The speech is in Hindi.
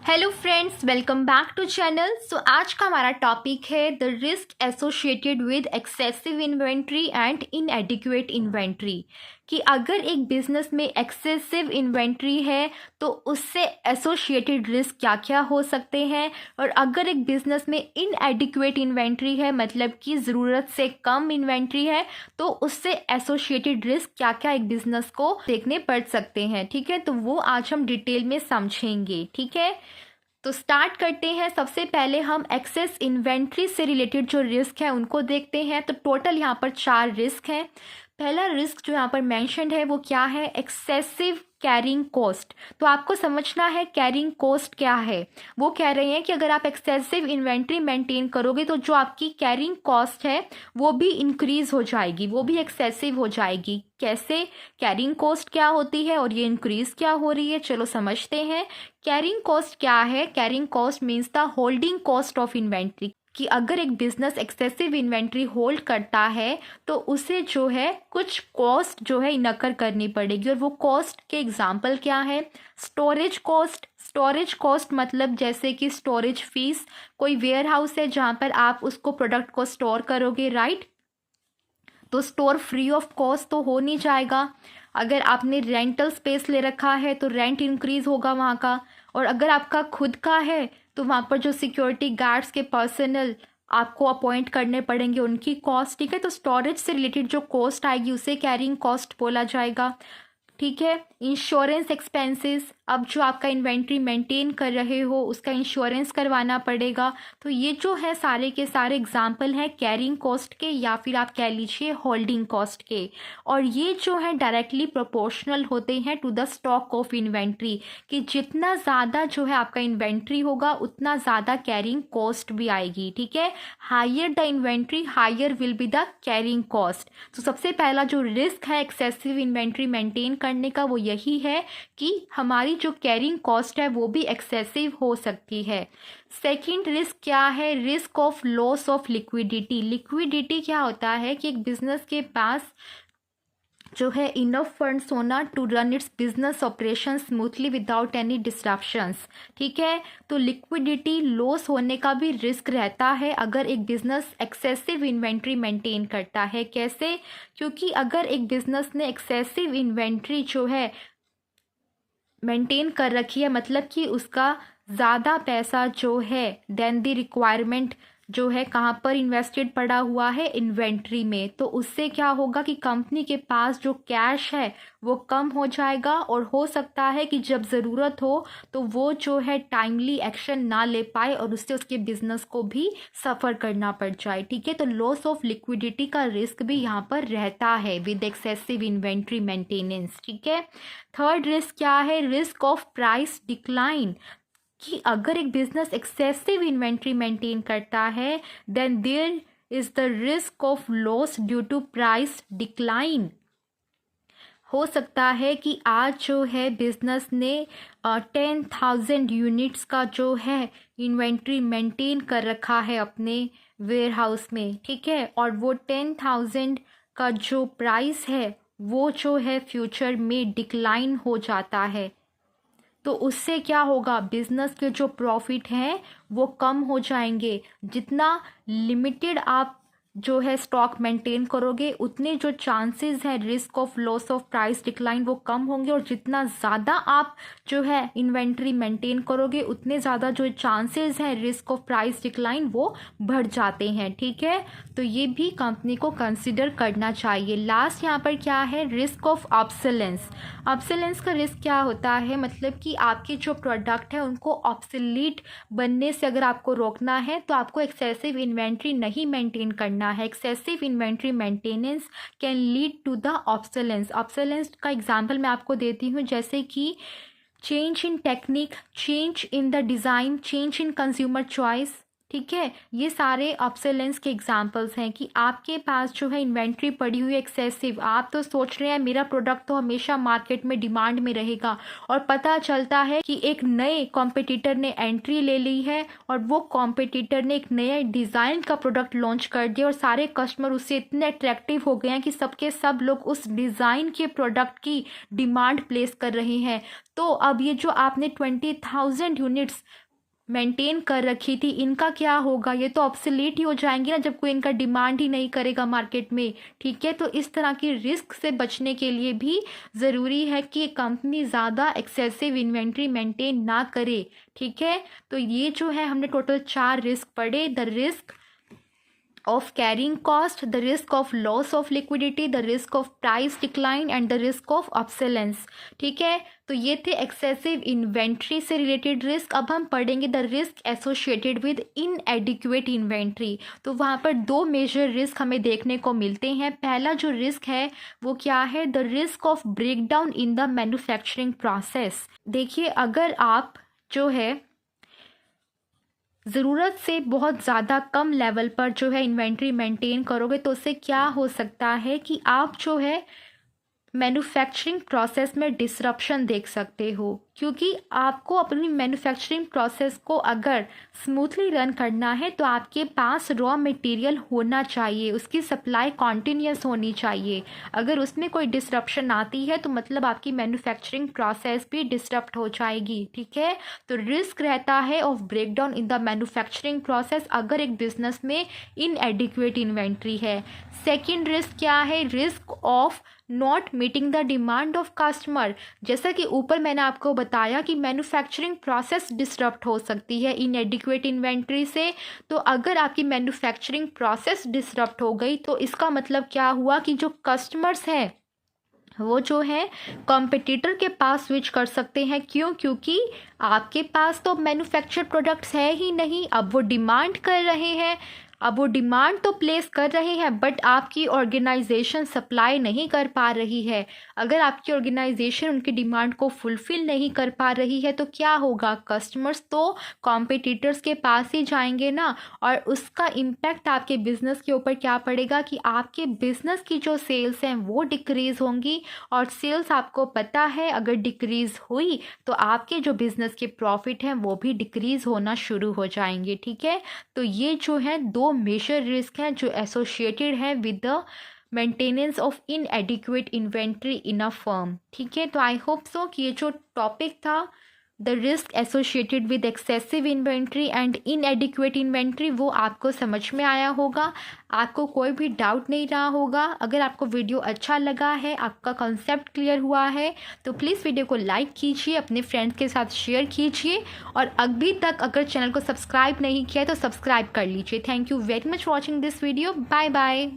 Hello friends, welcome back to channel. So आज का हमारा टॉपिक है the risk associated with excessive inventory and inadequate inventory. कि अगर एक बिजनेस में एक्सेसिव इन्वेंट्री है तो उससे एसोसिएटेड रिस्क क्या क्या हो सकते हैं, और अगर एक बिजनेस में इनएडिक्वेट इन्वेंट्री है मतलब कि ज़रूरत से कम इन्वेंट्री है तो उससे एसोसिएटेड रिस्क क्या क्या एक बिजनेस को देखने पड़ सकते हैं। ठीक है, तो वो आज हम डिटेल में समझेंगे। ठीक है, तो स्टार्ट करते हैं। सबसे पहले हम एक्सेस इन्वेंट्री से रिलेटेड जो रिस्क है उनको देखते हैं। तो टोटल यहाँ पर 4 रिस्क हैं। पहला रिस्क जो यहाँ पर मेंशन्ड है वो क्या है, एक्सेसिव कैरिंग कॉस्ट। तो आपको समझना है कैरिंग कॉस्ट क्या है। वो कह रहे हैं कि अगर आप एक्सेसिव इन्वेंट्री मेंटेन करोगे तो जो आपकी कैरिंग कॉस्ट है वो भी इंक्रीज हो जाएगी, वो भी एक्सेसिव हो जाएगी। कैसे, कैरिंग कॉस्ट क्या होती है और ये इंक्रीज क्या हो रही है, चलो समझते हैं। कैरिंग कॉस्ट क्या है? Carrying cost means the holding cost of inventory. कि अगर एक बिजनेस एक्सेसिव इन्वेंट्री होल्ड करता है तो उसे जो है कुछ कॉस्ट जो है इनकर करनी पड़ेगी, और वो कॉस्ट के एग्जाम्पल क्या है, स्टोरेज कॉस्ट। स्टोरेज कॉस्ट मतलब जैसे कि स्टोरेज फीस, कोई वेयर हाउस है जहाँ पर आप उसको प्रोडक्ट को स्टोर करोगे, राइट, तो स्टोर फ्री ऑफ कॉस्ट तो हो नहीं जाएगा। अगर आपने रेंटल स्पेस ले रखा है तो रेंट इंक्रीज होगा वहाँ का, और अगर आपका खुद का है तो वहाँ पर जो सिक्योरिटी गार्ड्स के पर्सनल आपको अपॉइंट करने पड़ेंगे उनकी कॉस्ट। ठीक है, तो स्टोरेज से रिलेटेड जो कॉस्ट आएगी उसे कैरिंग कॉस्ट बोला जाएगा। ठीक है, इंश्योरेंस एक्सपेंसेस, अब जो आपका इन्वेंट्री मेंटेन कर रहे हो उसका इंश्योरेंस करवाना पड़ेगा। तो ये जो है सारे के सारे एग्जाम्पल हैं कैरिंग कॉस्ट के, या फिर आप कह लीजिए होल्डिंग कॉस्ट के, और ये जो है डायरेक्टली प्रोपोर्शनल होते हैं to the stock of inventory. कि जितना ज़्यादा जो है आपका इन्वेंट्री होगा उतना ज़्यादा कैरिंग कॉस्ट भी आएगी। ठीक है, higher the inventory higher will be the carrying cost. तो सबसे पहला जो रिस्क है एक्सेसिव इन्वेंट्री मेंटेन करने का वो यही है कि हमारी जो कैरिंग कॉस्ट है वो भी एक्सेसिव हो सकती है। सेकंड रिस्क क्या है, risk of loss of liquidity. Liquidity क्या होता है कि एक बिजनेस के पास जो है इनफ फंड्स होना to run its business operation smoothly without any disruptions. ठीक है, तो लिक्विडिटी लॉस होने का भी रिस्क रहता है अगर एक बिजनेस एक्सेसिव इन्वेंट्री मेंटेन करता है। कैसे? क्योंकि अगर एक बिजनेस ने एक्सेसिव इन्वेंट्री जो है मेंटेन कर रखी है मतलब कि उसका ज़्यादा पैसा जो है देन द रिक्वायरमेंट जो है कहाँ पर इन्वेस्टेड पड़ा हुआ है, इन्वेंट्री में, तो उससे क्या होगा कि कंपनी के पास जो कैश है वो कम हो जाएगा, और हो सकता है कि जब ज़रूरत हो तो वो जो है टाइमली एक्शन ना ले पाए और उससे उसके बिजनेस को भी सफ़र करना पड़ जाए। ठीक है, तो लॉस ऑफ लिक्विडिटी का रिस्क भी यहाँ पर रहता है विद एक्सेसिव इन्वेंट्री मेंटेनेंस। ठीक है, थर्ड रिस्क क्या है, रिस्क ऑफ प्राइस डिक्लाइन। कि अगर एक बिजनेस एक्सेसिव इन्वेंट्री मेंटेन करता है then there is the risk of loss due to price decline. हो सकता है कि आज जो है बिजनेस ने 10,000 यूनिट्स का जो है इन्वेंट्री मेंटेन कर रखा है अपने वेयर हाउस में। ठीक है, और वो 10,000 का जो प्राइस है वो जो है फ्यूचर में डिक्लाइन हो जाता है, तो उससे क्या होगा, बिजनेस के जो प्रॉफिट हैं वो कम हो जाएंगे। जितना लिमिटेड आप जो है स्टॉक मेंटेन करोगे उतने जो चांसेस है risk of loss of price decline वो कम होंगे, और जितना ज़्यादा आप जो है इन्वेंट्री मेंटेन करोगे उतने ज़्यादा जो चांसेस है रिस्क ऑफ प्राइस डिक्लाइन वो बढ़ जाते हैं। ठीक है, तो ये भी कंपनी को कंसिडर करना चाहिए। लास्ट यहाँ पर क्या है, रिस्क ऑफ ऑब्सोलेंस। ऑब्सोलेंस का रिस्क क्या होता है, मतलब कि आपके जो प्रोडक्ट है उनको ऑब्सोलीट बनने से अगर आपको रोकना है तो आपको एक्सेसिव इन्वेंट्री नहीं मेंटेन करना है। Excessive inventory maintenance can lead to the obsolescence. Obsolescence का एग्जांपल मैं आपको देती हूँ, जैसे कि change in technique, change in the design, change in consumer choice. ठीक है। ये सारे ऑब्सोलेंस के एग्जांपल्स हैं कि आपके पास जो है इन्वेंट्री पड़ी हुई एक्सेसिव, आप तो सोच रहे हैं मेरा प्रोडक्ट तो हमेशा मार्केट में डिमांड में रहेगा, और पता चलता है कि एक नए कॉम्पिटिटर ने एंट्री ले ली है और वो कॉम्पिटिटर ने एक नए डिज़ाइन का प्रोडक्ट लॉन्च कर दिया और सारे कस्टमर उससे इतने अट्रैक्टिव हो गए हैं कि सबके सब लोग उस डिज़ाइन के प्रोडक्ट की डिमांड प्लेस कर रहे हैं। तो अब ये जो आपने 20,000 यूनिट्स मेंटेन कर रखी थी, इनका क्या होगा? ये तो ऑब्सोलीट ही हो जाएंगी ना जब कोई इनका डिमांड ही नहीं करेगा मार्केट में। ठीक है, तो इस तरह की रिस्क से बचने के लिए भी ज़रूरी है कि कंपनी ज़्यादा एक्सेसिव इन्वेंट्री मेंटेन ना करे। ठीक है, तो ये जो है हमने टोटल 4 रिस्क पढ़े। The risk of carrying cost, the risk of loss of liquidity, the risk of price decline and the risk of obsolescence। ठीक है, तो ये थे एक्सेसिव इन्वेंट्री से रिलेटेड रिस्क। अब हम पढ़ेंगे the risk associated with इनएडिक्वेट inventory. तो वहाँ पर 2 मेजर रिस्क हमें देखने को मिलते हैं। पहला जो रिस्क है वो क्या है? The risk of breakdown in the manufacturing process. देखिए, अगर आप जो है ज़रूरत से बहुत ज़्यादा कम लेवल पर जो है इन्वेंट्री मेंटेन करोगे तो उससे क्या हो सकता है कि आप जो है मैन्युफैक्चरिंग प्रोसेस में डिसरप्शन देख सकते हो, क्योंकि आपको अपनी मैन्युफैक्चरिंग प्रोसेस को अगर स्मूथली रन करना है तो आपके पास रॉ मटेरियल होना चाहिए, उसकी सप्लाई कॉन्टिन्यूस होनी चाहिए। अगर उसमें कोई डिसरप्शन आती है तो मतलब आपकी मैन्युफैक्चरिंग प्रोसेस भी डिसरप्ट हो जाएगी। ठीक है, तो रिस्क रहता है of breakdown in the manufacturing process अगर एक बिजनेस में इनएडिक्वेट इन्वेंट्री है। सेकेंड रिस्क क्या है? Risk of not meeting the demand of customer. जैसा कि ऊपर मैंने आपको बताया कि मैन्युफैक्चरिंग प्रोसेस डिसरप्ट हो सकती है इनएडिक्वेट इन्वेंट्री से। तो अगर आपकी मैन्युफैक्चरिंग प्रोसेस डिसरप्ट हो गई तो इसका मतलब क्या हुआ कि जो कस्टमर्स हैं वो जो है कॉम्पिटिटर के पास स्विच कर सकते हैं। क्यों? क्योंकि आपके पास तो मैन्युफैक्चर प्रोडक्ट्स है ही नहीं। अब वो डिमांड कर रहे हैं, अब वो डिमांड तो प्लेस कर रहे हैं बट आपकी ऑर्गेनाइजेशन सप्लाई नहीं कर पा रही है। अगर आपकी ऑर्गेनाइजेशन उनकी डिमांड को फुलफिल नहीं कर पा रही है तो क्या होगा? कस्टमर्स तो कॉम्पिटिटर्स के पास ही जाएंगे ना, और उसका इम्पैक्ट आपके बिजनेस के ऊपर क्या पड़ेगा कि आपके बिजनेस की जो सेल्स हैं वो डिक्रीज़ होंगी, और सेल्स आपको पता है अगर डिक्रीज़ हुई तो आपके जो बिजनेस के प्रॉफिट हैं वो भी डिक्रीज़ होना शुरू हो जाएंगे। ठीक है, तो ये जो है 2 मेजर रिस्क हैं जो एसोसिएटेड है with the maintenance of इनएडिक्वेट inventory in a firm. ठीक है, तो आई होप सो कि ये जो टॉपिक था the risk associated with excessive inventory and inadequate inventory वो आपको समझ में आया होगा, आपको कोई भी डाउट नहीं रहा होगा। अगर आपको वीडियो अच्छा लगा है, आपका कॉन्सेप्ट क्लियर हुआ है तो प्लीज़ वीडियो को लाइक कीजिए, अपने फ्रेंड्स के साथ शेयर कीजिए, और अभी तक अगर चैनल को सब्सक्राइब नहीं किया है तो सब्सक्राइब कर लीजिए। Thank you very much watching this video. Bye bye.